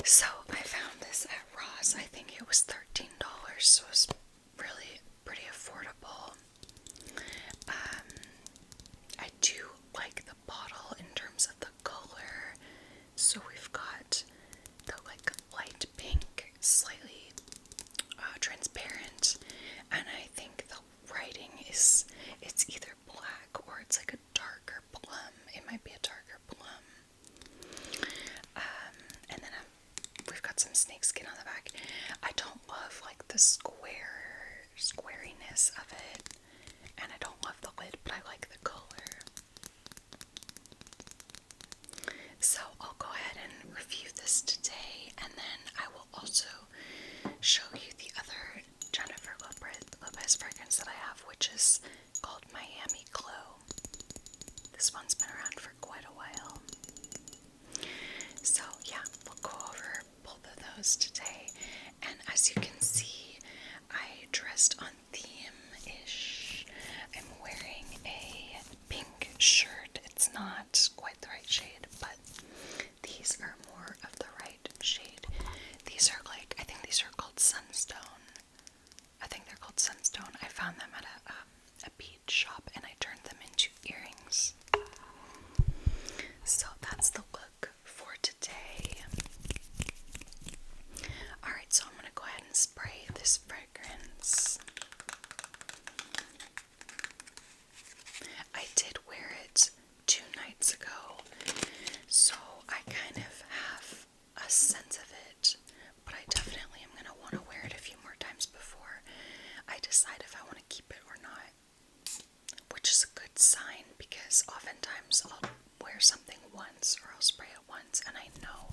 So I found this at Ross. I think it was $13, so it was really pretty affordable. I do like the bottle in terms of the color. So we've got the like light pink, slightly transparent, and I think the writing is, it's either black or it's like a darker plum. It might be a darker plum. And then we've got some snakeskin on the back. I don't love like the squariness of it, and I don't love the lid, but I like the color. So I'll go ahead and review this today, and then I will also show you the other Jennifer Lopez fragrance that I have, which is called Miami Glow. This one's been around for quite a while. So yeah, we'll go over both of those today. And as you can see, I dressed on theme-ish. I'm wearing a pink shirt. It's not quite the right shade, but these are more of the right shade. These are like, I think these are called Sunstone. I think they're called Sunstone. I found them at a bead shop and I turned them into earrings. So that's the look for today. Alright, so I'm going to go ahead and spray this fragrance. I did wear it 2 nights ago, so I kind of have a sense of it, but I definitely am going to want to wear it a few more times before I decide if I want to keep it or not, which is a good sign because oftentimes I'll wear something once or I'll spray it once and I know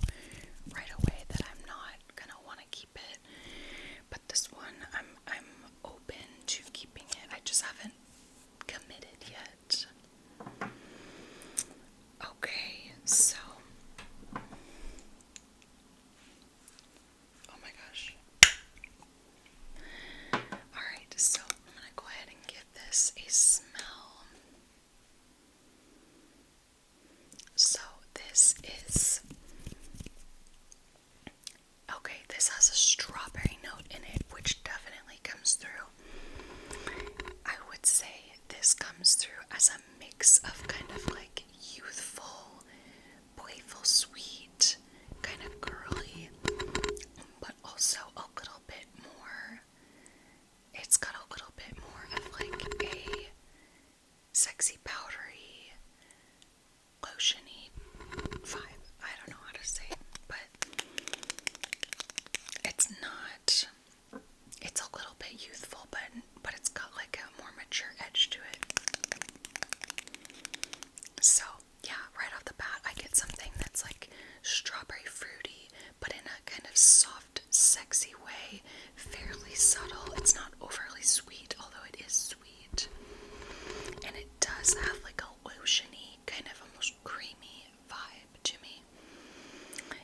right away that I'm not going to want to keep it, but this one I'm open to keeping it. I just haven't committed yet. Okay, so oh my gosh. Alright, so I'm gonna go ahead and give this a smell. So this is, okay, this has a strawberry note in it, which definitely comes through. I would say this comes through as a mix of kind of like youthful, playful, sweet, kind of girly, but also a little bit more, it's got a little bit more of like a sexy, powdery, lotiony vibe. I don't know how to say it, but it's not, it's a little bit youthful, but it's got like a more mature edge to it. So yeah, right off the bat I get something that's like strawberry fruity, but in a kind of soft, sexy way, fairly subtle. It's not overly sweet, although it is sweet. And it does have like a lotiony, kind of almost creamy vibe to me.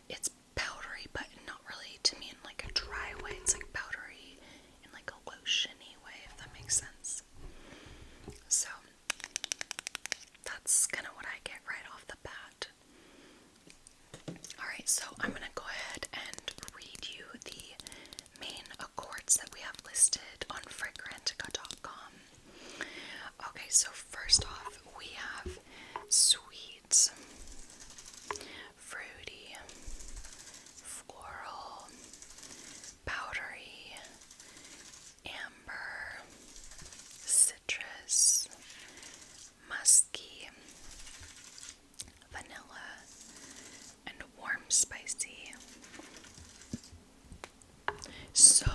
It's powdery, but not really to me in like a dry way. It's like powdery in like a lotiony way, if that makes sense. So that's kind of what I get right off the bat. Alright, so I'm going to go ahead and read you the main accords that we have listed on Fragrantica.com. Okay, so first off, we have sweet, fruity, floral, powdery, amber, citrus, musky, vanilla, and warm spicy. So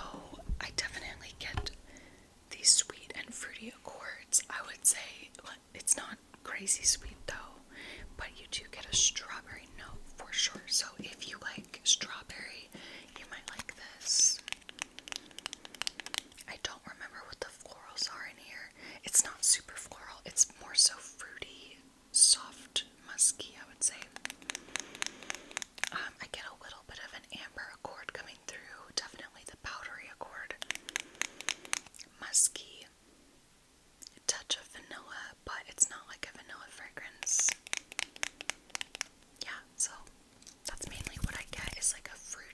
I definitely get these sweet and fruity accords. I would say it's not crazy sweet though, but you do get a strawberry note for sure. So if you like strawberry, you might like this. I don't remember what the florals are in here. It's not super floral, it's more so fruity, soft, musky, I would say. I get a little bit of an amber accord coming through, definitely the powdery accord. Musky, a touch of vanilla, but it's not like a vanilla fragrance. Yeah, so that's mainly what I get, is like a fruity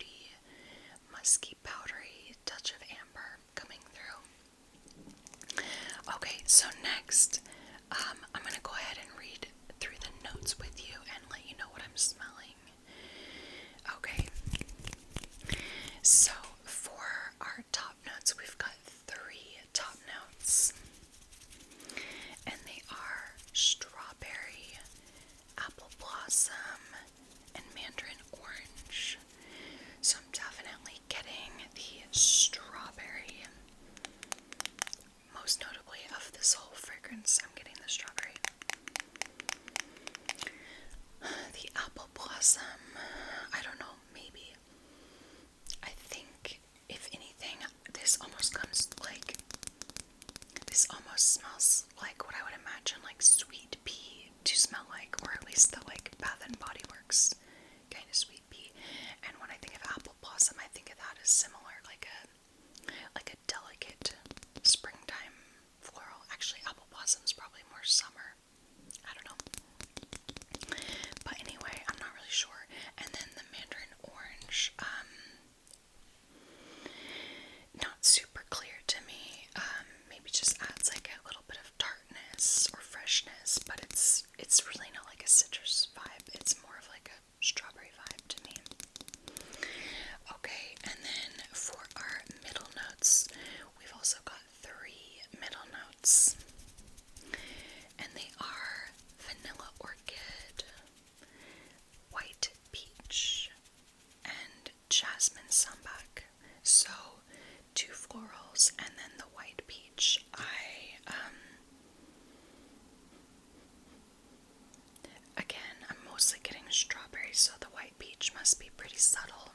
which must be pretty subtle.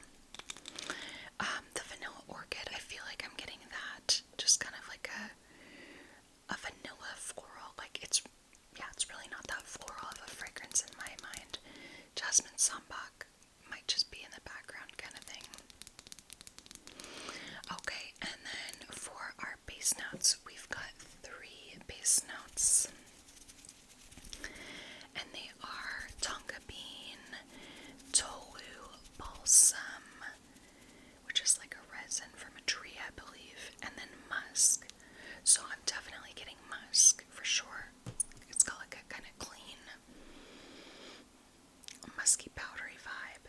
The vanilla orchid, I feel like I'm getting that, just kind of like a vanilla floral. Like it's really not that floral of a fragrance in my mind. Jasmine Sambac might just be in the background kind of thing. Okay, and then for our base notes, we've got 3 base notes. And they are tonka bean, tolu balsam, which is like a resin from a tree, I believe, and then musk. So I'm definitely getting musk for sure. It's got like a kind of clean, musky, powdery vibe.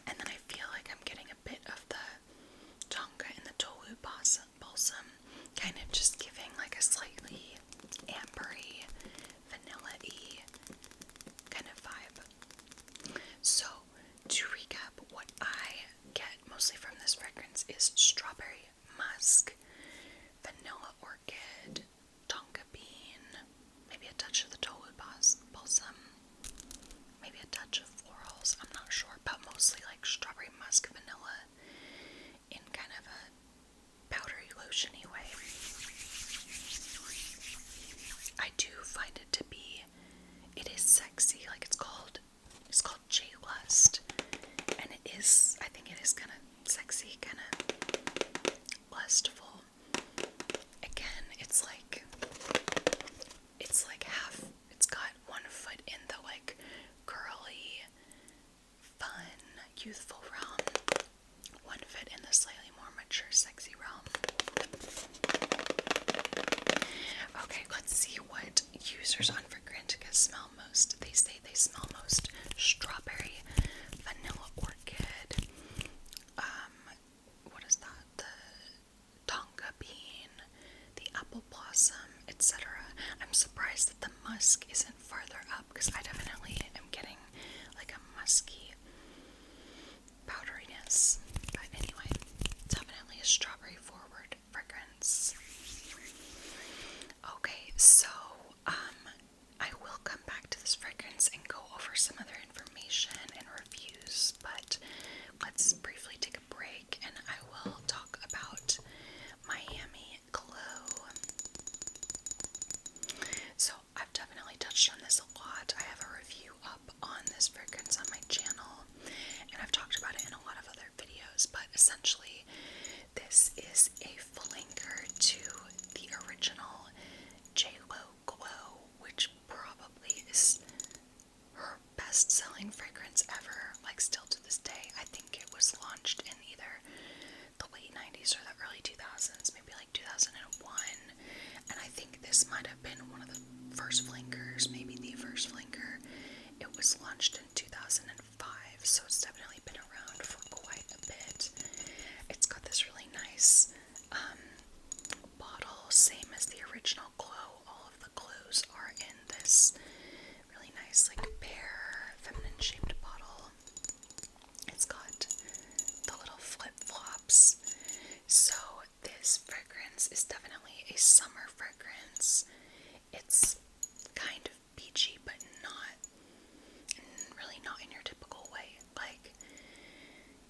And then I feel like I'm getting a bit of the tonka and the tolu balsam, kind of just giving like a slightly ambery, vanilla-y kind of vibe. So, to recap, what I get mostly from this fragrance is strawberry musk, vanilla orchid, tonka bean, maybe a touch of the tolu balsam, maybe a touch of florals, I'm not sure, but mostly like strawberry musk, vanilla, in kind of a powdery, lotiony way. I do find it to be, it is sexy, like it's called JLust, and it is, I think it is kind of sexy, kind of lustful. Again, it's like half, it's got one foot in the like girly, fun, youthful realm, one foot in the slightly more mature, sexy realm. Okay, let's see what users on Fragrantica smell most. They say they smell most strawberry, vanilla orchid, what is that? The tonka bean, the apple blossom, etc. I'm surprised that the musk isn't farther up, because I definitely am getting like a musky powderiness. But anyway, definitely a strawberry forward fragrance. Okay, so I will come back to this fragrance and go over some other information and reviews, but let's briefly take a break and I will talk about Miami Glow. So I've definitely touched on this a lot. I have a review up on this fragrance on my channel, and I've talked about it in a lot of other videos, but essentially this is a flanker to the original JLust Glow, which probably is her best-selling fragrance ever, like still to this day. I think it was launched in either the late 90s or the early 2000s, maybe like 2001, and I think this might have been one of the first flankers, maybe the first flanker. It was launched in 2005, so it's definitely been around for quite a bit. It's got this really nice bottle, same as the original Glow. All of the glows are in this really nice like pear, feminine shaped bottle. It's got the little flip-flops. So this fragrance is definitely a summer fragrance. It's kind of beachy, but really not in your typical way. Like,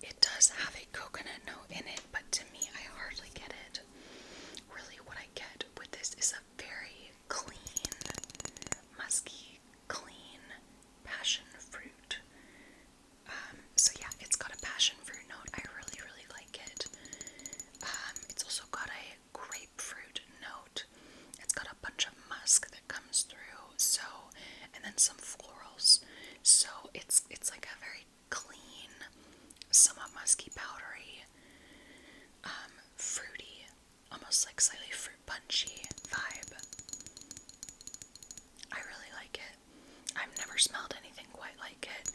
it does have a coconut note in it, but to me, I hardly get it. Really, what I get with this is a very clean, musky, clean passion fruit. So yeah, it's got a passion fruit note. I really, really like it. It's also got a grapefruit note. It's got a bunch of musk that comes through, so, and then some florals. So it's like a very clean, somewhat musky, powdery, fruity, almost like slightly fruit punchy vibe. I really like it. I've never smelled anything quite like it.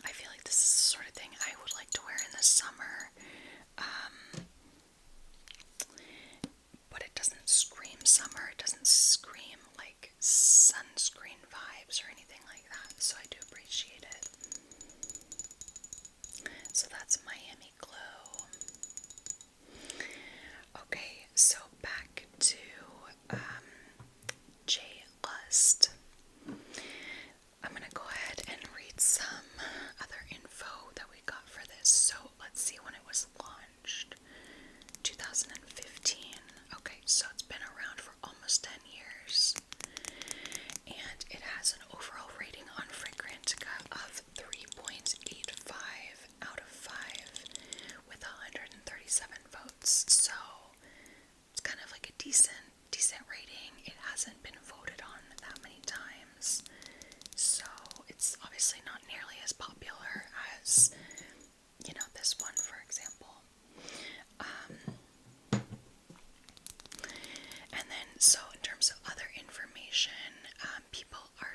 I feel like this is the sort of thing I would like to wear in the summer. But it doesn't scream summer. It doesn't scream like sunscreen vibes or anything like that. So I do appreciate it. So that's Miami Glow. Okay, so back to JLust. I'm gonna go ahead and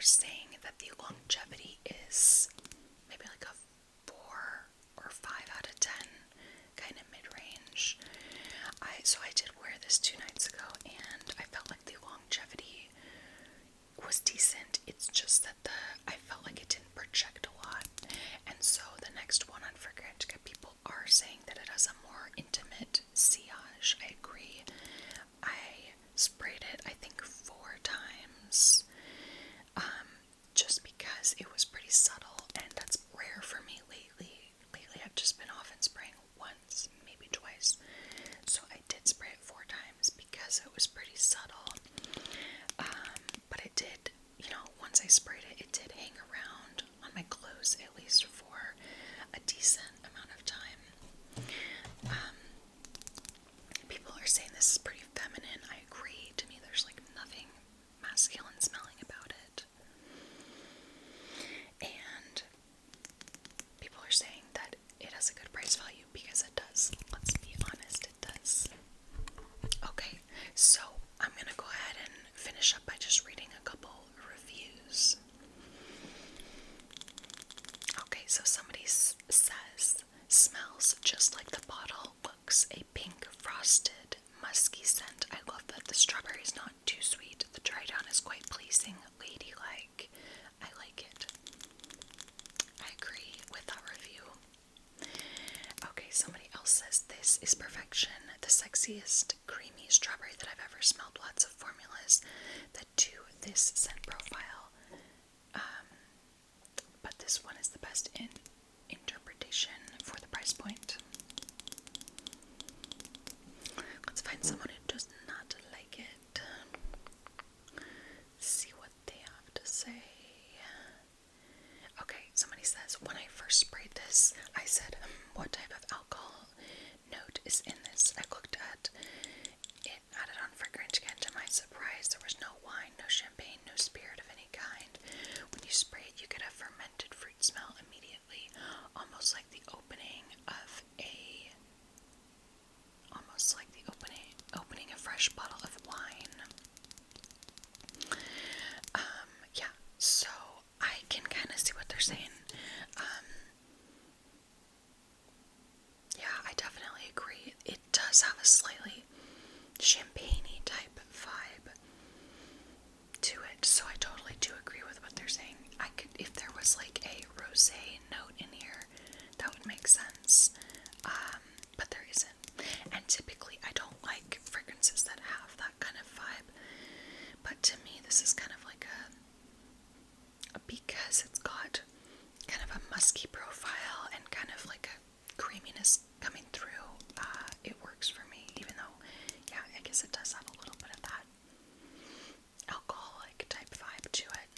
saying that the longevity is maybe like a 4 or 5 out of 10, kind of mid-range. So I did wear this 2 nights ago, and I felt like the longevity was decent. It's just that I felt like it didn't project a lot. And so the next one on Fragrantica, people are saying that it has a more intimate sillage. I agree. I sprayed it, I think, 4 times, just because it was pretty subtle, and that's rare for me lately. Lately, I've just been often spraying once, maybe twice. So I did spray it 4 times because it was pretty subtle. But it did, once I sprayed it, it did hang around on my clothes at least for a decent amount of time. People are saying this is pretty feminine. I agree. To me, there's like nothing masculine smelling about it. And people are saying that it has a good price value because it does. Let's be honest, it does. Okay, so I'm gonna go ahead and finish up by just reading a couple reviews. Okay, so somebody says, smells just like the bottle, looks a pink frosted musky scent. I love that the strawberry is not too sweet. The dry down is quite pleasing, ladylike. I like it. I agree with that review. Okay, somebody else says, this is perfection. The sexiest creamy strawberry that I've ever smelled. Lots of formulas that do this scent profile. But this one is the best in interpretation for the price point. Let's find someone who does not like it. See what they have to say. Okay, somebody says, when I first sprayed this, I said, what type of alcohol note is in this? I looked at it, added on fragrance again. To my surprise, there was no wine, no champagne, no spirit of any kind. When you spray it, you get a fermented fruit smell immediately, almost like the opening a fresh bottle of wine. Yeah, so I can kind of see what they're saying. Yeah, I definitely agree. It does have a slightly champagne-y type vibe to it, so I totally do agree with what they're saying. If there was like a rosé note in here, that would make sense, but there isn't. And typically I don't like fragrances that have that kind of vibe, but to me this is kind of like because it's got kind of a musky profile and kind of like a creaminess coming through, it works for me, even though, yeah, I guess it does have a little bit of that alcoholic type vibe to it.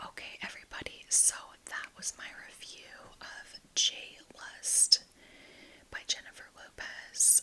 Okay, everybody, so that was my review of JLust by Jennifer Lopez.